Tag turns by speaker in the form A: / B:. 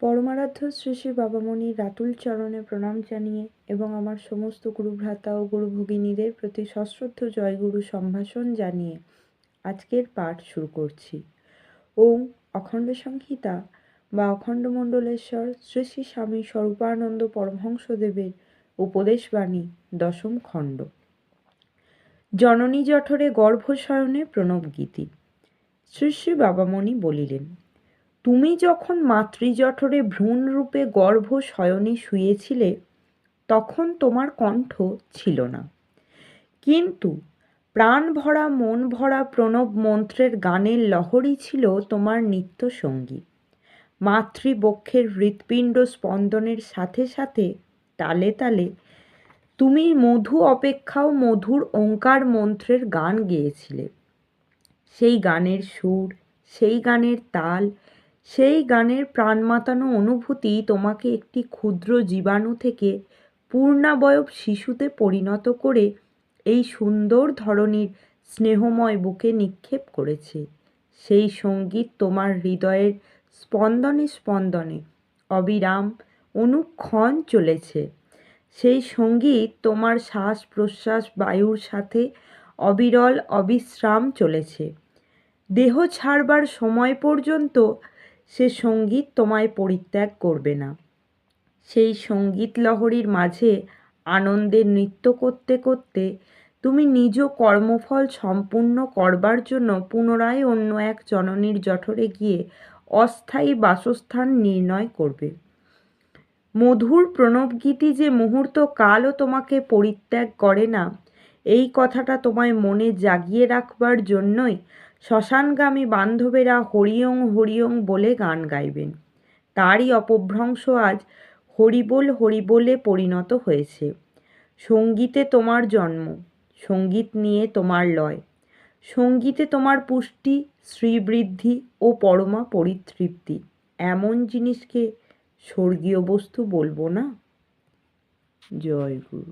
A: পরমারাধ্য শ্রী শ্রী বাবামণির রাতুল চরণে প্রণাম জানিয়ে এবং আমার সমস্ত গুরুভ্রাতা ও গুরুভগিনীদের প্রতি সশ্রদ্ধ জয়গুরু সম্ভাষণ জানিয়ে আজকের পাঠ শুরু করছি। ওম অখণ্ড সংহিতা বা অখণ্ড মণ্ডলেশ্বর শ্রী শ্রী স্বামী স্বরূপানন্দ পরমহংসদেবের উপদেশবাণী দশম খণ্ড। জননী জঠরে গর্ভশয়নে প্রণব গীতি। শ্রী শ্রী বাবামণি বলিলেন, তুমি যখন মাতৃজঠরে ভ্রূণরূপে গর্ভ শয়নে শুয়েছিলে তখন তোমার কণ্ঠ ছিল না, কিন্তু প্রাণ ভরা মন ভরা প্রণব মন্ত্রের গানের লহরী ছিল তোমার নিত্য সঙ্গী। মাতৃবক্ষের হৃৎপিণ্ড স্পন্দনের সাথে সাথে তালে তালে তুমি মধু অপেক্ষাও মধুর ওঙ্কার মন্ত্রের গান গেয়েছিলে। সেই গানের সুর, সেই গানের তাল, সেই গানের প্রাণ মাতানো অনুভূতি তোমাকে একটি ক্ষুদ্র জীবাণু থেকে পূর্ণাবয়ব শিশুতে পরিণত করে এই সুন্দর ধরনীর স্নেহময় বুকে নিক্ষেপ করেছে। সেই সঙ্গীত তোমার হৃদয়ের স্পন্দনে স্পন্দনে অবিরাম অনুক্ষণ চলেছে। সেই সঙ্গীত তোমার শ্বাস প্রশ্বাস বায়ুর সাথে অবিরল অবিশ্রাম চলেছে। দেহ ছাড়বার সময় পর্যন্ত সে সঙ্গীত তোমায় পরিত্যাগ করবে না। সেই সঙ্গীত লহরীর মাঝে আনন্দে নৃত্য করতে করতে তুমি নিজ কর্মফল সম্পূর্ণ করবার জন্য পুনরায় অন্য এক জননীর জঠরে গিয়ে অস্থায়ী বাসস্থান নির্ণয় করবে। মধুর প্রণবগীতি যে মুহূর্ত কালও তোমাকে পরিত্যাগ করে না, এই কথাটা তোমায় মনে জাগিয়ে রাখবার জন্যই শ্মশানগামী বান্ধবেরা হরিওং হরিওং বলে গান গাইবেন। তারই অপভ্রংশ আজ হরিবোল হরিবোলে পরিণত হয়েছে। সঙ্গীতে তোমার জন্ম, সঙ্গীত নিয়ে তোমার লয়, সঙ্গীতে তোমার পুষ্টি, শ্রীবৃদ্ধি ও পরমা পরিতৃপ্তি। এমন জিনিসকে স্বর্গীয় বস্তু বলবো না? জয় গুরু।